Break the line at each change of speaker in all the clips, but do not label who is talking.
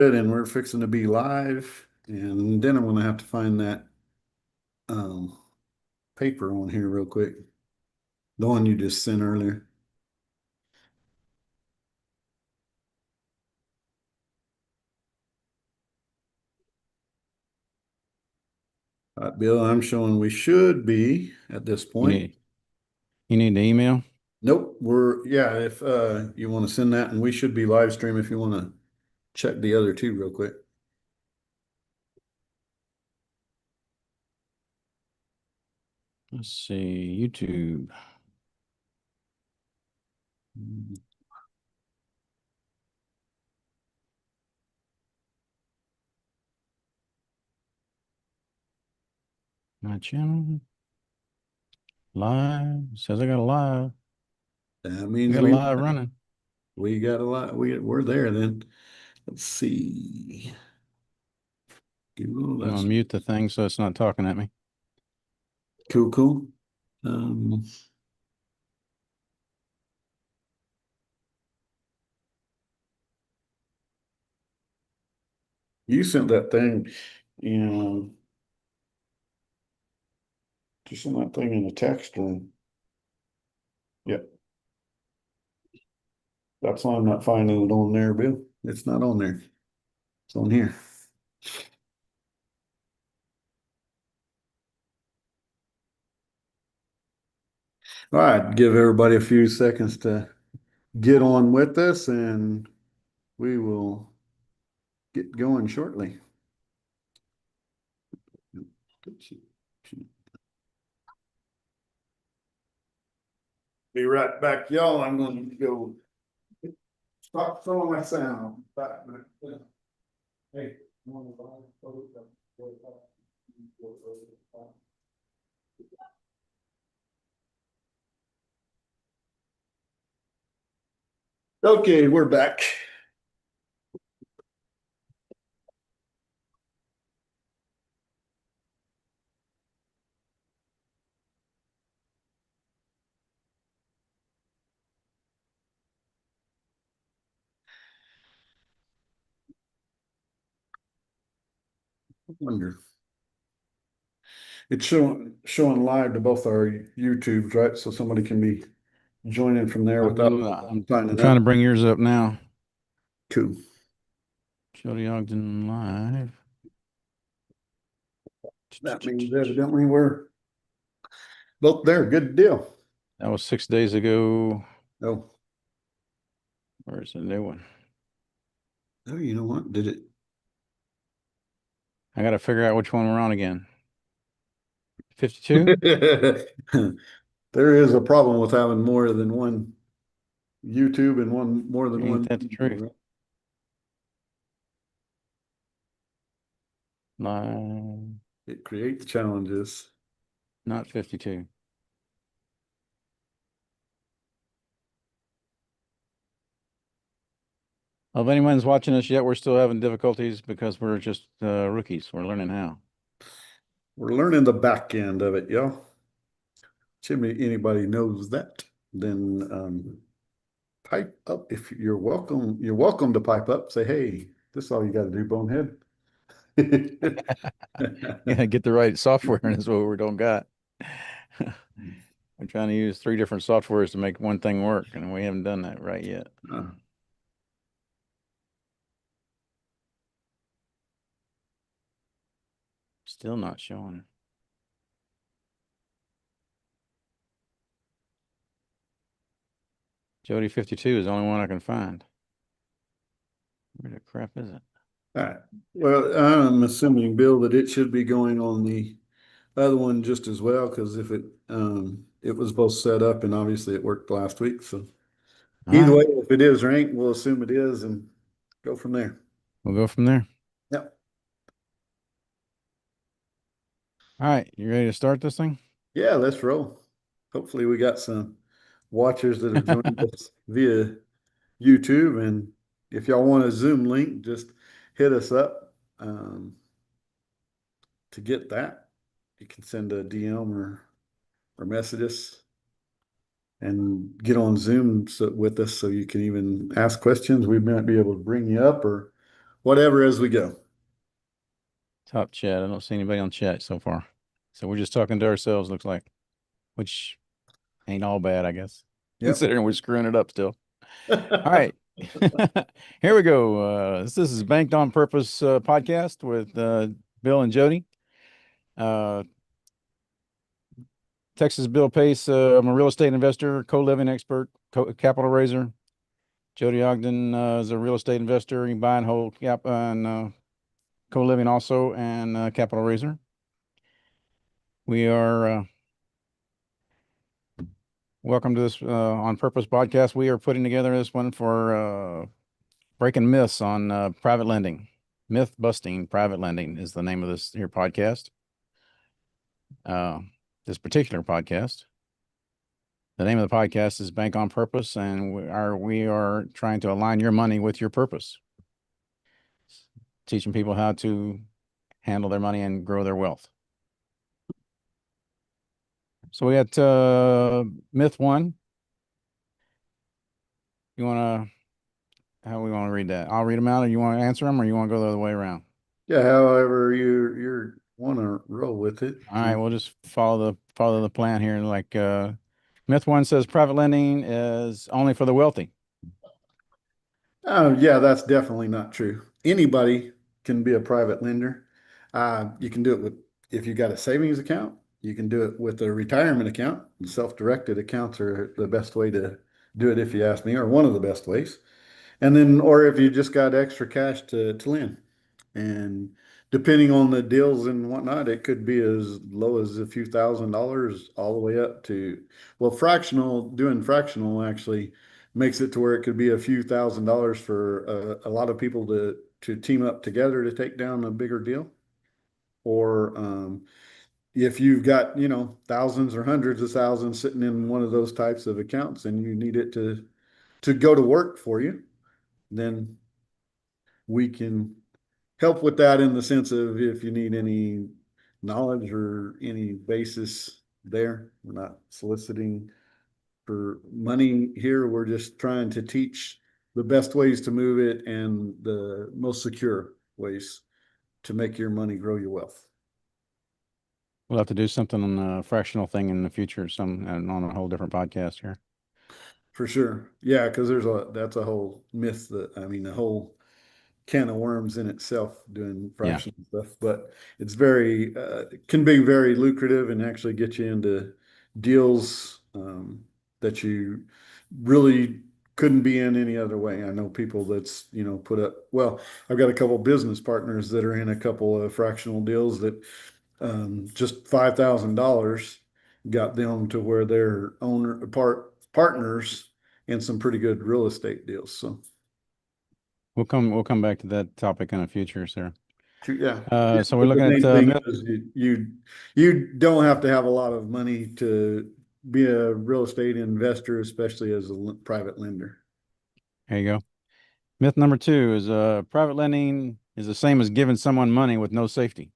Good, and we're fixing to be live, and then I'm gonna have to find that um paper on here real quick. The one you just sent earlier. All right, Bill, I'm showing we should be at this
You
point.
need you need the email.
Nope, yeah, if you want to send that, and we should be live stream if you want to check the other two real quick.
Let's see, YouTube. My channel live says I got a live.
That
We
means
got a live running.
we got a lot. We're there then. Let's see. Google,
I'm gonna
that's
mute the thing so it's not talking at me.
cool, cool. Um, you sent that thing, you know. Just send that thing in a text or, yep, that's why I'm not finding it on there, Bill. It's not on there. It's on here. All right, give everybody a few seconds to get on with this and we will get going shortly. Be right back, y'all. I'm going to go stop throwing my sound. Hey. Okay, we're back. Wonder. It's showing live to both our YouTubes, right? So somebody can be joining from there without
I'm
signing
trying to
up.
bring yours up now.
Cool.
Jody Ogden live.
That means evidently we're both there. Good deal.
That was 6 days ago.
Oh,
Where's the new one?
oh, you know what? Did it?
I got to figure out which one we're on again. 52?
There is a problem with having more than one YouTube and one more than
Ain't
one
that the truth?
video, right?
Live,
It creates challenges.
not 52. Well, if anyone's watching us yet, we're still having difficulties because we're just rookies. We're learning how.
We're learning the back end of it, y'all. Anybody knows that, then pipe up if you're welcome. You're welcome to pipe up. Say, hey, this is all you got to do, bonehead.
Yeah, get the right software, and that's what we don't got. We're trying to use three different softwares to make one thing work, and we haven't done that right yet.
Uh,
Still not showing. Jody 52 is the only one I can find. Where the crap is it?
all right. Well, I'm assuming, Bill, that it should be going on the other one just as well, because if it was both set up and obviously it worked last week. So
All
either
right,
way, if it is ranked, we'll assume it is and go from there.
we'll go from there.
Yep.
All right, you ready to start this thing?
Yeah, let's roll. Hopefully we got some watchers that have joined us via YouTube. And if y'all want a Zoom link, just hit us up to get that. You can send a DM or message us and get on Zoom with us so you can even ask questions. We might be able to bring you up or whatever as we go.
Top chat. I don't see anybody on chat so far. So we're just talking to ourselves, looks like, which ain't all bad, I guess,
Yep.
considering we're screwing it up still. All right. Here we go. This is Banked on Purpose podcast with Bill and Jody. Texas Bill Pace. I'm a real estate investor, co-living expert, capital raiser. Jody Ogden is a real estate investor. You buy and hold and co-living also, and capital raiser. We are welcome to this On Purpose podcast. We are putting together this one for breaking myths on private lending. Myth busting private lending is the name of this here podcast. This particular podcast. The name of the podcast is Bank on Purpose, and we are trying to align your money with your purpose, teaching people how to handle their money and grow their wealth. So we got myth one. You want to, how we want to read that? I'll read them out, or you want to answer them, or you want to go the other way around?
Yeah, however you want to roll with it.
All right, we'll just follow the plan here. Like myth one says private lending is only for the wealthy.
Yeah, that's definitely not true. Anybody can be a private lender. You can do it with if you got a savings account. You can do it with a retirement account. Self-directed accounts are the best way to do it, if you ask me, or one of the best ways. And then, or if you just got extra cash to lend. And depending on the deals and whatnot, it could be as low as a few $1,000s all the way up to, well, doing fractional actually makes it to where it could be a few $1,000s for a lot of people to team up together to take down a bigger deal. Or if you've got, thousands or hundreds of thousands sitting in one of those types of accounts and you need it to go to work for you, then we can help with that in the sense of if you need any knowledge or any basis there. We're not soliciting for money here. We're just trying to teach the best ways to move it and the most secure ways to make your money grow your wealth.
We'll have to do something on the fractional thing in the future, and on a whole different podcast here.
For sure. Yeah, because that's a whole myth a whole can of worms in itself doing fractional stuff, but it's can be very lucrative and actually get you into deals that you really couldn't be in any other way. I know people that's, put up, well, I've got a couple business partners that are in a couple of fractional deals that just $5,000 got them to where they're partners in some pretty good real estate deals. So
we'll come back to that topic in the future, sir.
Yeah.
So we're
But the
looking at
main thing is you don't have to have a lot of money to be a real estate investor, especially as a private lender.
there you go. Myth number two is private lending is the same as giving someone money with no safety.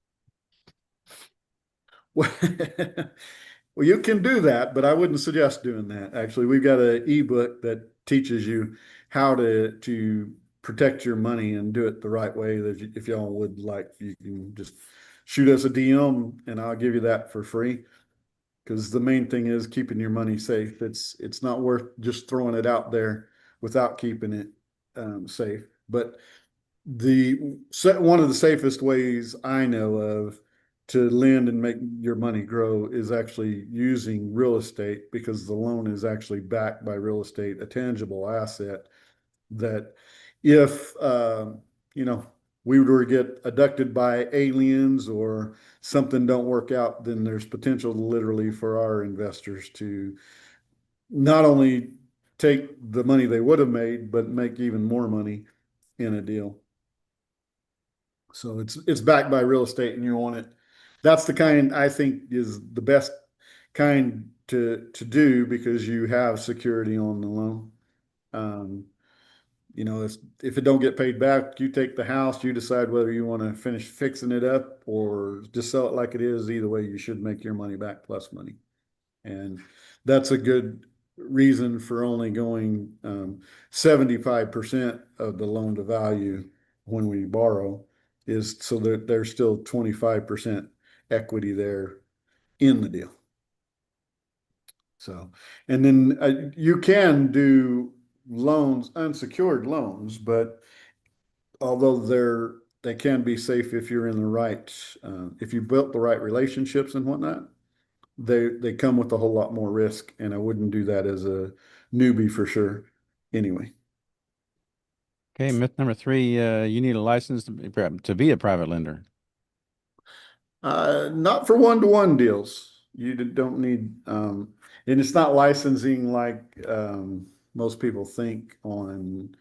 Well, you can do that, but I wouldn't suggest doing that. Actually, we've got an ebook that teaches you how to protect your money and do it the right way. If y'all would like, you can just shoot us a DM and I'll give you that for free. Because the main thing is keeping your money safe. It's not worth just throwing it out there without keeping it safe. But one of the safest ways I know of to lend and make your money grow is actually using real estate, because the loan is actually backed by real estate, a tangible asset that if we were to get abducted by aliens or something don't work out, then there's potential literally for our investors to not only take the money they would have made, but make even more money in a deal. So it's backed by real estate and you want it. That's the kind I think is the best kind to do, because you have security on the loan. Um, if it don't get paid back, you take the house, you decide whether you want to finish fixing it up or just sell it like it is. Either way, you should make your money back plus money. And that's a good reason for only going 75% of the loan to value when we borrow is so that there's still 25% equity there in the deal. So, and then you can do loans, unsecured loans, but although they can be safe if you're in the right, if you built the right relationships and whatnot, they come with a whole lot more risk, and I wouldn't do that as a newbie for sure. Anyway,
Okay, myth number three, you need a license to be a private lender.
not for one-to-one deals. You don't need, and it's not licensing like most people think on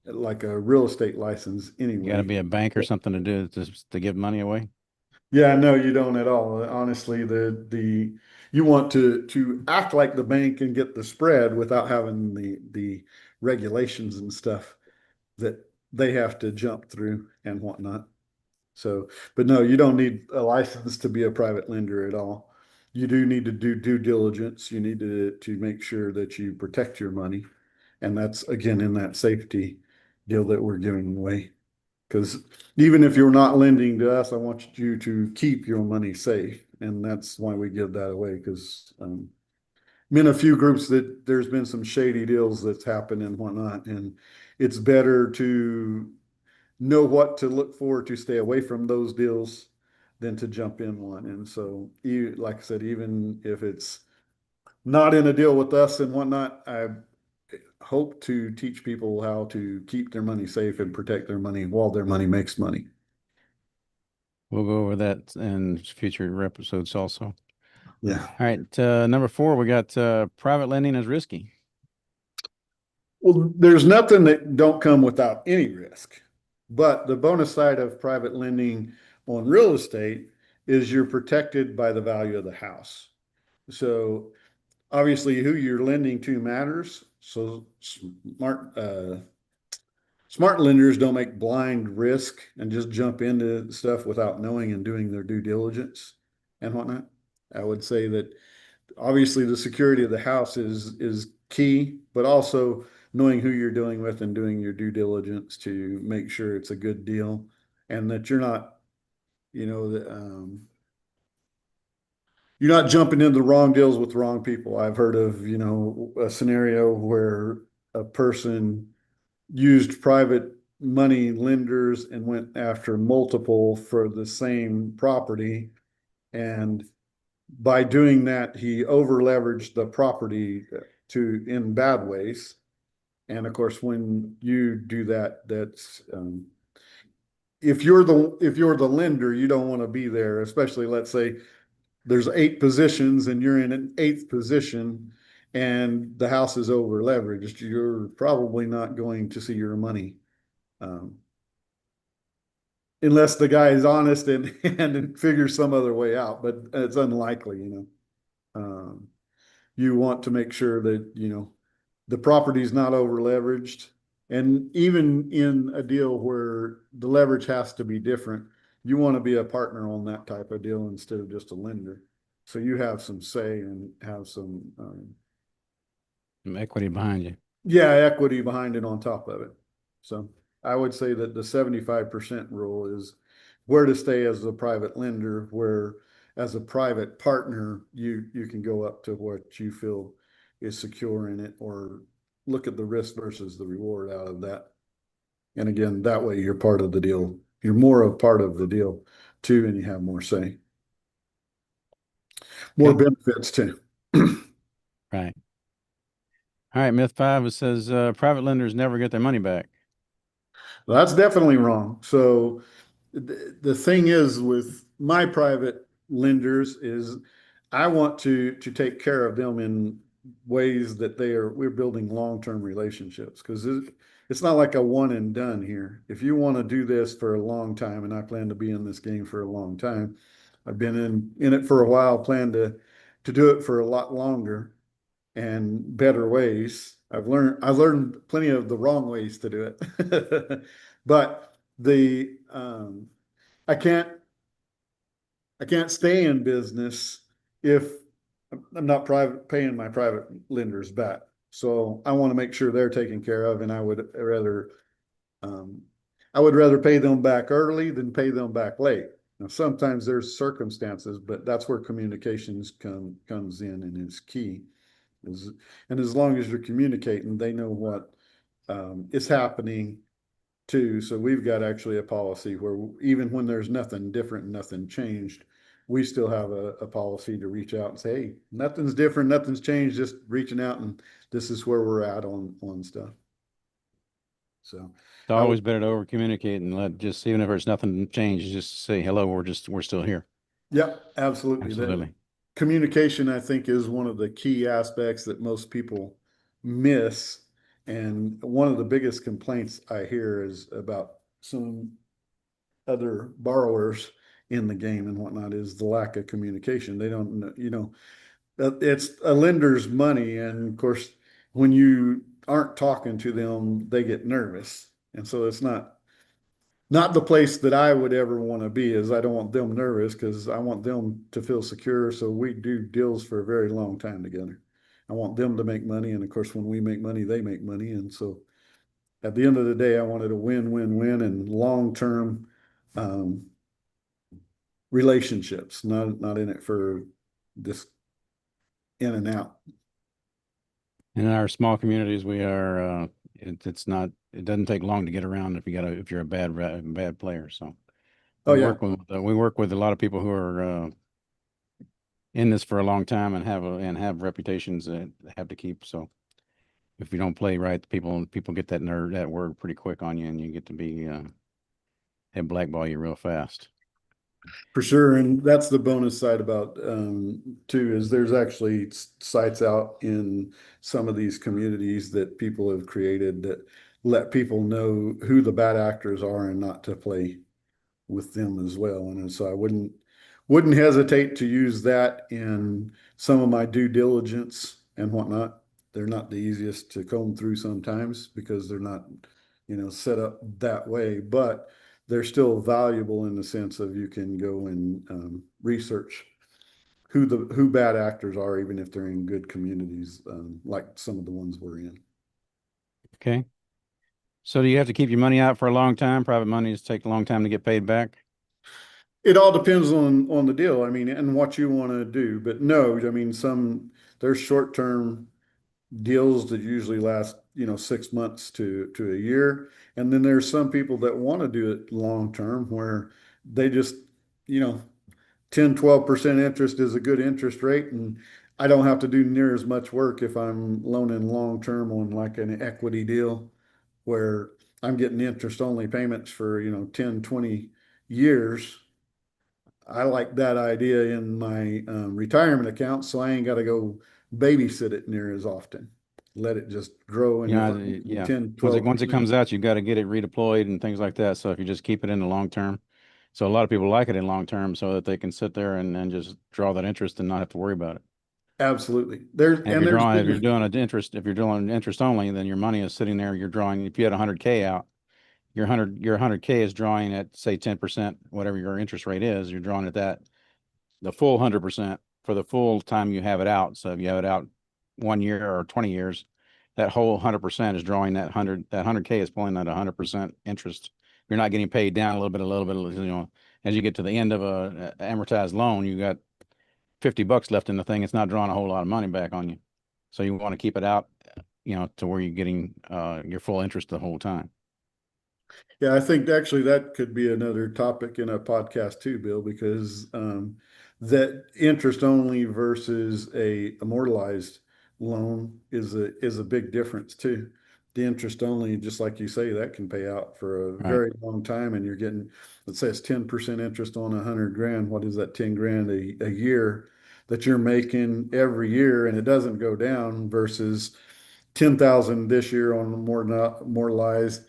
like a real estate license
You got to
anyway.
be a bank or something to do to give money away.
Yeah, no, you don't at all. Honestly, the you want to act like the bank and get the spread without having the regulations and stuff that they have to jump through and whatnot. So, but no, you don't need a license to be a private lender at all. You do need to do due diligence. You need to make sure that you protect your money. And that's again in that safety deal that we're giving away. Because even if you're not lending to us, I want you to keep your money safe. And that's why we give that away. Because I'm in a few groups that there's been some shady deals that's happened and whatnot. And it's better to know what to look for to stay away from those deals than to jump in one. And so, like I said, even if it's not in a deal with us and whatnot, I hope to teach people how to keep their money safe and protect their money while their money makes money.
We'll go over that in future episodes also.
Yeah.
All right, number four, we got private lending is risky.
Well, there's nothing that don't come without any risk. But the bonus side of private lending on real estate is you're protected by the value of the house. So obviously who you're lending to matters. So smart lenders don't make blind risk and just jump into stuff without knowing and doing their due diligence and whatnot. I would say that obviously the security of the house is key, but also knowing who you're dealing with and doing your due diligence to make sure it's a good deal and that you know, you're not jumping into the wrong deals with the wrong people. I've heard of, a scenario where a person used private money lenders and went after multiple for the same property. And by doing that, he over leveraged the property in bad ways. And of course, when you do that, that's if you're the lender, you don't want to be there, especially let's say there's 8 positions and you're in an eighth position and the house is over leveraged, you're probably not going to see your money. Um, unless the guy is honest and figures some other way out, but it's unlikely. You want to make sure that, the property is not over leveraged. And even in a deal where the leverage has to be different, you want to be a partner on that type of deal instead of just a lender. So you have some say and have some,
Some equity behind you.
yeah, equity behind it on top of it. So I would say that the 75% rule is where to stay as a private lender, where as a private partner, you can go up to what you feel is secure in it or look at the risk versus the reward out of that. And again, that way you're part of the deal. You're more of part of the deal too, and you have more say. More
Okay.
benefits too.
Right. All right, myth five, it says private lenders never get their money back.
Well, that's definitely wrong. So the thing is with my private lenders is I want to take care of them in ways that we're building long-term relationships because it's not like a one and done here. If you want to do this for a long time, and I plan to be in this game for a long time, I've been in it for a while, plan to do it for a lot longer and better ways. I learned plenty of the wrong ways to do it. But I can't I can't stay in business if I'm not paying my private lenders back. So I want to make sure they're taken care of, and I would rather um, I would rather pay them back early than pay them back late. Now, sometimes there's circumstances, but that's where communications comes in and is key. Is, and as long as you're communicating, they know what is happening too. So we've got actually a policy where even when there's nothing different, nothing changed, we still have a policy to reach out and say, hey, nothing's different, nothing's changed, just reaching out and this is where we're at on stuff. So
It's
I would,
always better to over communicate and let just, even if there's nothing changed, just say, hello, we're still here.
yeah, absolutely. That
Absolutely.
communication, I think, is one of the key aspects that most people miss. And one of the biggest complaints I hear is about some other borrowers in the game and whatnot is the lack of communication. They don't, it's a lender's money. And of course, when you aren't talking to them, they get nervous. And so it's not the place that I would ever want to be is I don't want them nervous because I want them to feel secure. So we do deals for a very long time together. I want them to make money. And of course, when we make money, they make money. And so at the end of the day, I wanted a win-win-win and long-term um, relationships, not in it for this in and out.
In our small communities, we are, it's not, it doesn't take long to get around if you're a bad player. So
Oh yeah,
we work with a lot of people who are, in this for a long time and have reputations that they have to keep. So if you don't play right, people get that word pretty quick on you, and you get to be they blackball you real fast.
for sure. And that's the bonus side about too is there's actually sites out in some of these communities that people have created that let people know who the bad actors are and not to play with them as well. And so I wouldn't hesitate to use that in some of my due diligence and whatnot. They're not the easiest to comb through sometimes because they're not, set up that way, but they're still valuable in the sense of you can go and research who bad actors are, even if they're in good communities, like some of the ones we're in.
Okay. So do you have to keep your money out for a long time? Private monies take a long time to get paid back.
It all depends on the deal. I mean, and what you want to do. But no, I mean, there's short term deals that usually last, 6 months to a year. And then there's some people that want to do it long term where they just, you know, 10, 12% interest is a good interest rate. And I don't have to do near as much work if I'm loaning long term on like an equity deal where I'm getting interest only payments for, 10, 20 years. I like that idea in my retirement account, so I ain't got to go babysit it near as often. Let it just grow, and if
Yeah,
I'm getting
yeah.
10,
Once it
12%.
comes out, you've got to get it redeployed and things like that. So if you just keep it in the long term, so a lot of people like it in long term so that they can sit there and just draw that interest and not have to worry about it.
Absolutely.
And if you're doing interest only, then your money is sitting there. You're drawing. If you had 100K out, your 100K is drawing at say 10%, whatever your interest rate is. You're drawing at the full 100% for the full time you have it out. So if you have it out 1 year or 20 years, that whole 100% is drawing that 100K is pulling that 100% interest. You're not getting paid down a little bit, as you get to the end of a amortized loan, you got $50 left in the thing. It's not drawing a whole lot of money back on you. So you want to keep it out, to where you're getting, your full interest the whole time.
Yeah, I think actually that could be another topic in a podcast too, Bill, because that interest only versus a immortalized loan is a big difference too. The interest only, just like you say, that can pay out for a
Right.
very long time, and you're getting, let's say it's 10% interest on 100 grand. What is that, 10 grand a year that you're making every year, and it doesn't go down versus 10,000 this year on more not mortalized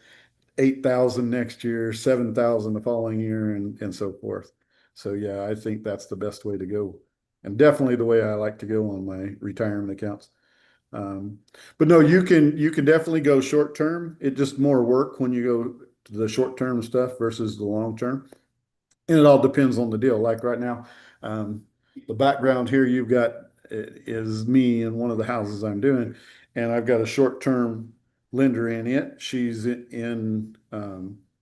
8,000 next year, 7,000 the following year, and so forth. So yeah, I think that's the best way to go, and definitely the way I like to go on my retirement accounts. Um, but no, you can definitely go short term. It just more work when you go to the short term stuff versus the long term, and it all depends on the deal. Like right now, um, the background here you've got is me in one of the houses I'm doing, and I've got a short term lender in it. She's in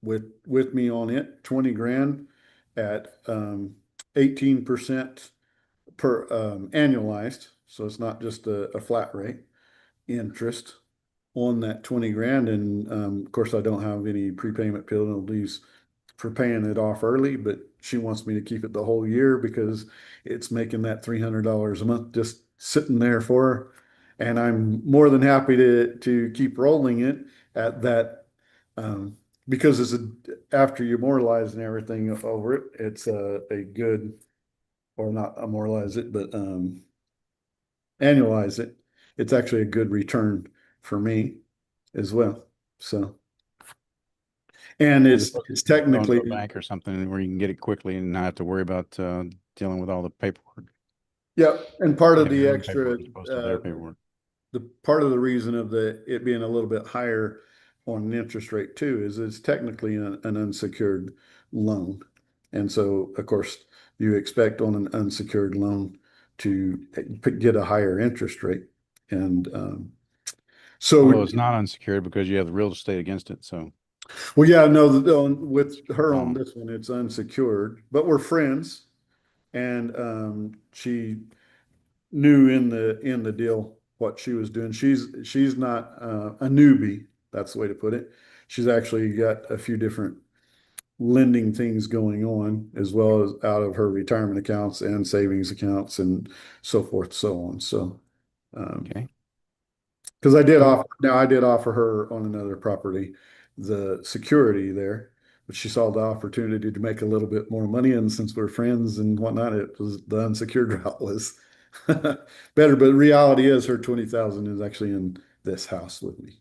with me on it, 20 grand at 18% per annualized. So it's not just a flat rate interest on that 20 grand. And of course, I don't have any prepayment penalties for paying it off early, but she wants me to keep it the whole year because it's making that $300 a month just sitting there for her. And I'm more than happy to keep rolling it at that because after you moralize and everything over it, it's a good, or not moralize it, but annualize it. It's actually a good return for me as well. So, and
As
it's
opposed
it's
to going to
technically,
a bank or something where you can get it quickly and not have to worry about dealing with all the paperwork.
yeah. And part
You
of
have
the
your own
extra,
paperwork as opposed to their paperwork.
the part of the reason of it being a little bit higher on an interest rate too is it's technically an unsecured loan. And so, of course, you expect on an unsecured loan to get a higher interest rate. And
Although
so,
it's not unsecured because you have the real estate against it. So
well, yeah, no, with her on
loan.
this one, it's unsecured, but we're friends. And she knew in the deal what she was doing. She's not a newbie. That's the way to put it. She's actually got a few different lending things going on, as well as out of her retirement accounts and savings accounts and so forth, so on. So,
Okay.
because
So
I did offer her on another property the security there, but she saw the opportunity to make a little bit more money. And since we're friends and whatnot, it was the unsecured route was better. But reality is her 20,000 is actually in this house with me.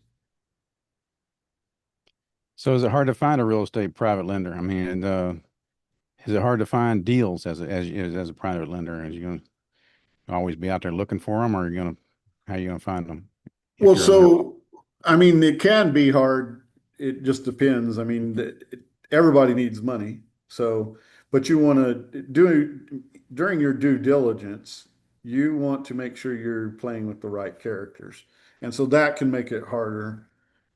So is it hard to find a real estate private lender? I mean, and, is it hard to find deals as a private lender? Are you going to always be out there looking for them, or are you going to how are you going to find them if
Well,
you're a member?
so I mean, it can be hard. It just depends. I mean, everybody needs money. So, but you want to do during your due diligence, you want to make sure you're playing with the right characters. And so that can make it harder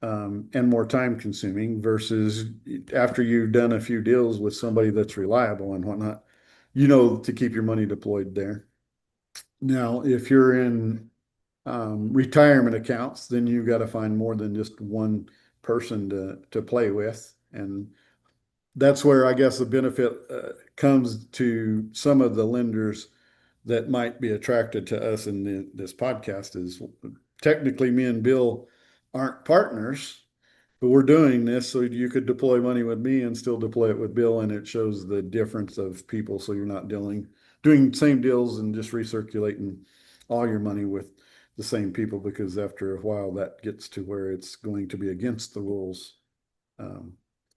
and more time consuming versus after you've done a few deals with somebody that's reliable and whatnot, to keep your money deployed there. Now, if you're in retirement accounts, then you got to find more than just one person to play with, and that's where I guess the benefit comes to some of the lenders that might be attracted to us in this podcast is technically me and Bill aren't partners, but we're doing this so you could deploy money with me and still deploy it with Bill, and it shows the difference of people. So you're not doing same deals and just recirculating all your money with the same people because after a while that gets to where it's going to be against the rules um,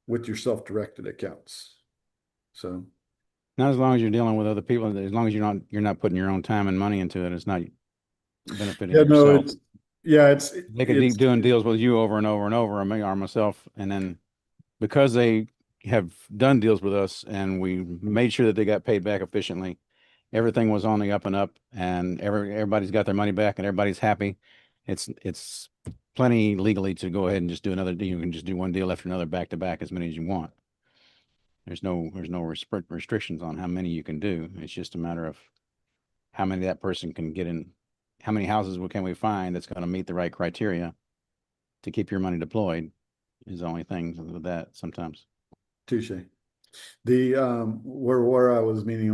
with your self-directed accounts. So
Not as long as you're dealing with other people, as long as you're not putting your own time and money into it, it's not benefiting
yeah, no,
yourself. They could
it's
keep doing deals with you over and over and over, or me or myself, and then because they have done deals with us and we made sure that they got paid back efficiently, everything was on the up and up, and everybody's got their money back and everybody's happy. It's plenty legally to go ahead and just do another deal. You can just do one deal after another back to back as many as you want. There's no restrictions on how many you can do. It's just a matter of how many that person can get in. How many houses can we find that's going to meet the right criteria to keep your money deployed is the only thing with that sometimes.
touche. The where I was meaning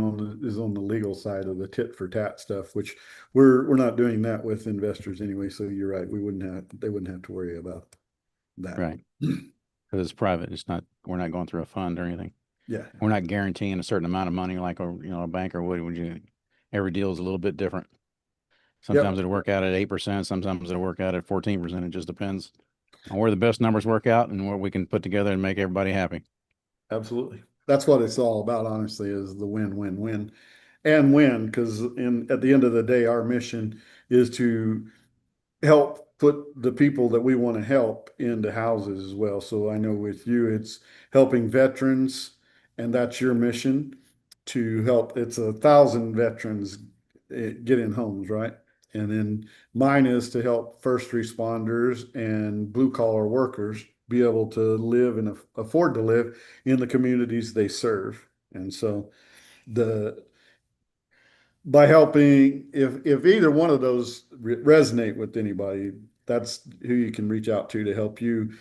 is on the legal side of the tit for tat stuff, which we're not doing that with investors anyway. So you're right, they wouldn't have to worry about that.
Right. Because it's private. We're not going through a fund or anything.
Yeah,
We're not guaranteeing a certain amount of money like a banker would you. Every deal is a little bit different.
yep,
Sometimes it'll work out at 8%. Sometimes it'll work out at 14%. It just depends on where the best numbers work out and what we can put together and make everybody happy.
absolutely. That's what it's all about, honestly, is the win, and win. Because at the end of the day, our mission is to help put the people that we want to help into houses as well. So I know with you, it's helping veterans, and that's your mission to help. It's 1,000 veterans get in homes, right? And then mine is to help first responders and blue collar workers be able to live and afford to live in the communities they serve. And so the by helping, if either one of those resonate with anybody, that's who you can reach out to help you.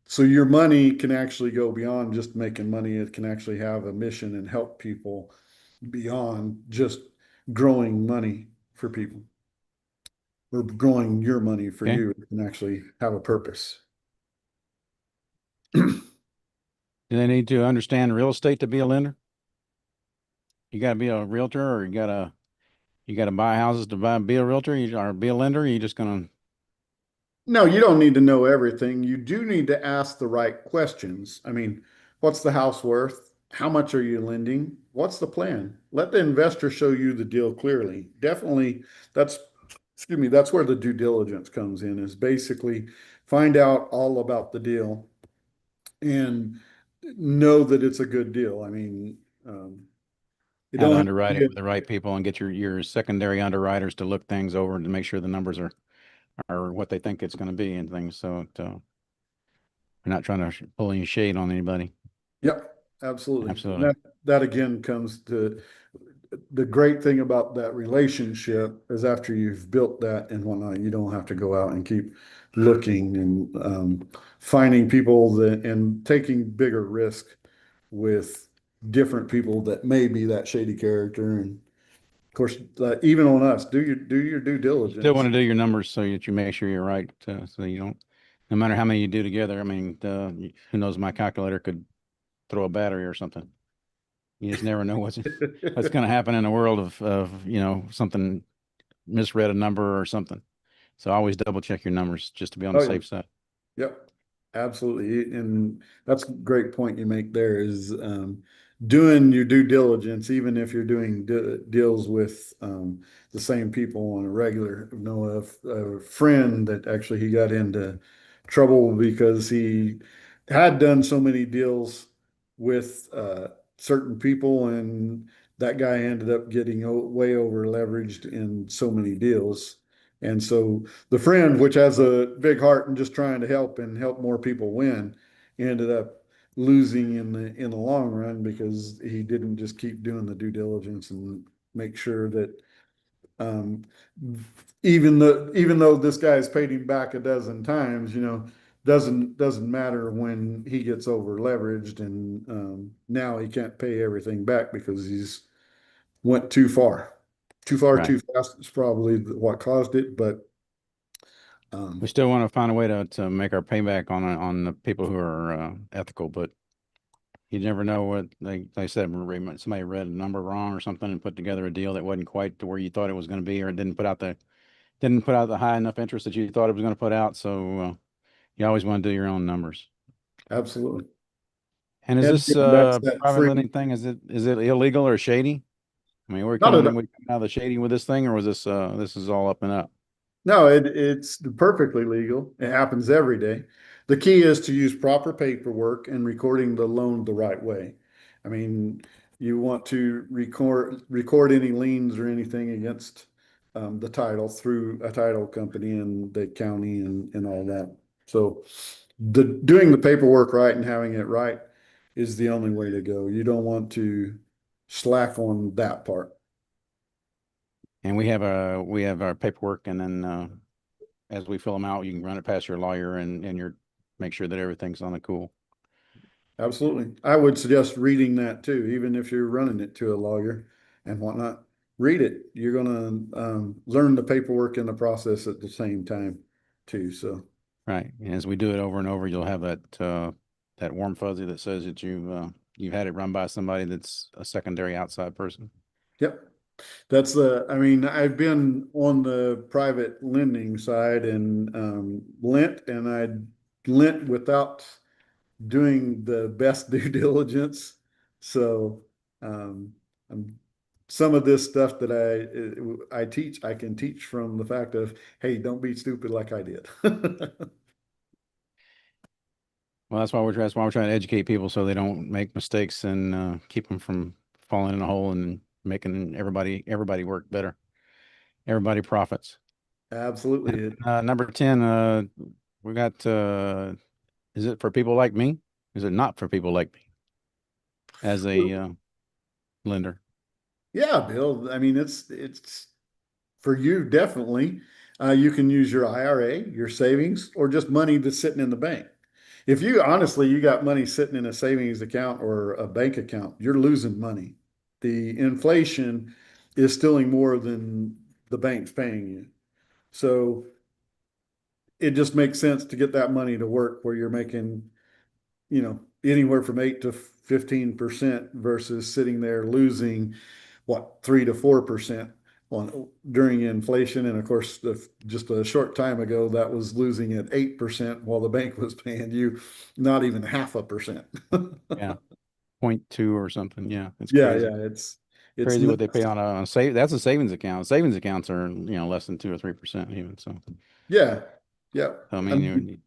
So your money can actually go beyond just making money. It can actually have a mission and help people beyond just growing money for people or growing your money for
Okay.
you. It can actually have a purpose.
Do they need to understand real estate to be a lender? You got to be a realtor, or you got to buy houses to be a realtor, or be a lender. Or you just gonna
No, you don't need to know everything. You do need to ask the right questions. I mean, what's the house worth? How much are you lending? What's the plan? Let the investor show you the deal clearly. Definitely, that's, excuse me, that's where the due diligence comes in, is basically find out all about the deal and know that it's a good deal. I mean, you
how
don't
to
have
underwrite
to
it with the right people and get your secondary underwriters to look things over and to make sure the numbers are what they think it's going to be and things. So we're not trying to pull any shade on anybody.
Yep, absolutely. And
Absolutely.
that again comes to the great thing about that relationship is after you've built that and whatnot, you don't have to go out and keep looking and finding people that and taking bigger risk with different people that may be that shady character. And of course, even on us, do your due
You still want
diligence.
to do your numbers so that you make sure you're right. So you don't, no matter how many you do together. I mean, who knows? My calculator could throw a battery or something. You just never know what's going to happen in the world of something, misread a number or something. So always double check your numbers just to be on the
Oh yeah.
safe side.
Yep, absolutely. And that's a great point you make there is doing your due diligence, even if you're doing deals with the same people on a regular. You know, a friend that actually he got into trouble because he had done so many deals with certain people, and that guy ended up getting way over leveraged in so many deals. And so the friend, which has a big heart and just trying to help and help more people win, ended up losing in the long run because he didn't just keep doing the due diligence and make sure that um, even though this guy's paid him back a dozen times, doesn't matter when he gets over leveraged and now he can't pay everything back because he's went too far. Too far,
Right.
too fast is probably what caused it, but
We
um,
still want to find a way to make our payback on the people who are ethical, but you never know what they said. Somebody read a number wrong or something and put together a deal that wasn't quite to where you thought it was going to be, or it didn't put out the high enough interest that you thought it was going to put out. So you always want to do your own numbers.
absolutely.
And is
And
this
that's that
private
free,
lending thing? Is it illegal or shady? I mean,
not at,
we coming out of the shady with this thing, or was this is all up and up?
no, it's perfectly legal. It happens every day. The key is to use proper paperwork and recording the loan the right way. I mean, you want to record any liens or anything against the title through a title company and the county and all that. So doing the paperwork right and having it right is the only way to go. You don't want to slack on that part.
And we have our paperwork, and then as we fill them out, you can run it past your lawyer and your make sure that everything's on the cool.
Absolutely. I would suggest reading that too, even if you're running it to a lawyer and whatnot. Read it. You're going to learn the paperwork and the process at the same time too. So,
Right. And as we do it over and over, you'll have that warm fuzzy that says that you've had it run by somebody that's a secondary outside person.
yep. I mean, I've been on the private lending side and lent, and I lent without doing the best due diligence. So, um, I'm, some of this stuff that I teach, I can teach from the fact of, hey, don't be stupid like I did.
Well, that's why we're trying to educate people so they don't make mistakes and keep them from falling in a hole and making everybody work better. Everybody profits.
Absolutely.
Number 10, we got Is it for people like me? Is it not for people like me as a lender?
Yeah, Bill. I mean, it's for you definitely. You can use your IRA, your savings, or just money that's sitting in the bank. If you honestly, you got money sitting in a savings account or a bank account, you're losing money. The inflation is stealing more than the bank's paying you. So it just makes sense to get that money to work where you're making, anywhere from 8 to 15% versus sitting there losing what, 3 to 4% on during inflation. And of course, just a short time ago, that was losing at 8% while the bank was paying you not even 0.5%.
Yeah, 0.2 or something. Yeah, it's
Yeah,
crazy.
yeah, it's
Crazy what they pay
nuts.
on a save. That's a savings account. Savings accounts are, less than 2 or 3% even. So,
Yeah, yeah.
I
I
mean,
mean,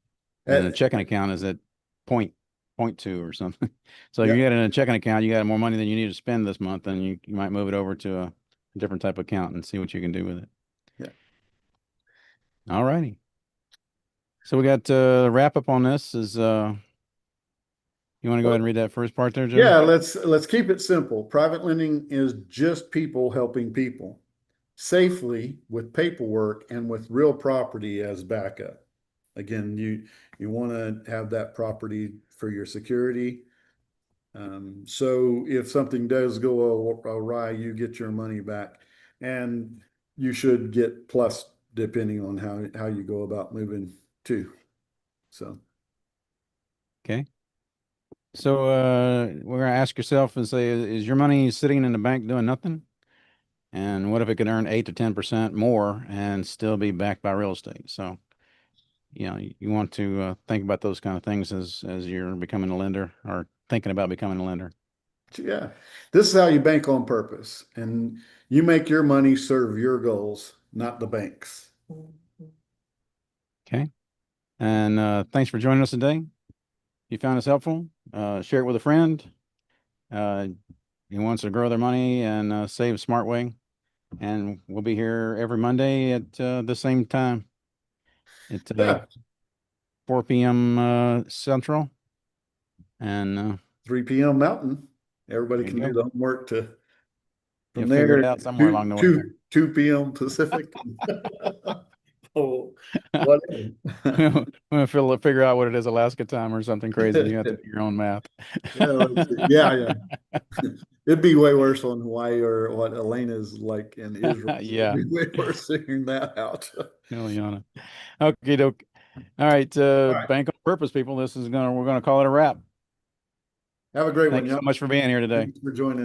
and
eh,
a checking account is at point two or something. So if
yeah,
you got it in a checking account, you got more money than you need to spend this month, and you might move it over to a different type of account and see what you can do with it.
yeah.
All righty. So we got wrap up on this is you want to go ahead and read that first part there, Jody?
Yeah, let's keep it simple. Private lending is just people helping people safely with paperwork and with real property as backup. Again, you want to have that property for your security. So if something does go awry, you get your money back, and you should get plus depending on how you go about moving too. So
Okay. So we're gonna ask yourself and say, is your money sitting in the bank doing nothing? And what if it could earn 8 to 10% more and still be backed by real estate? So, you want to think about those kind of things as you're becoming a lender or thinking about becoming a lender.
yeah, this is how you bank on purpose, and you make your money serve your goals, not the bank's.
Okay. And thanks for joining us today. If you found this helpful, share it with a friend who wants to grow their money and save smart way. And we'll be here every Monday at the same time at
Yeah,
4 p.m. Central. And
3 p.m. Mountain. Everybody
there you
can do
go.
the homework to
You'll
from
figure it
there.
out somewhere along
Two
the way
two 2 p.m. Pacific. Oh,
there.
whatever.
We'll figure out what it is, Alaska time or something crazy. You have to do your own math.
Yeah, let's see. Yeah, yeah. It'd be way worse on Hawaii or what Elena's like in Israel. It'd
Yeah,
be way worse figuring that out.
Juliana. Okay, doke. All right,
All right.
bank on purpose, people. We're gonna call it a wrap.
Have a great one,
Thank you so
y'all.
much for being here today.
Thanks for joining.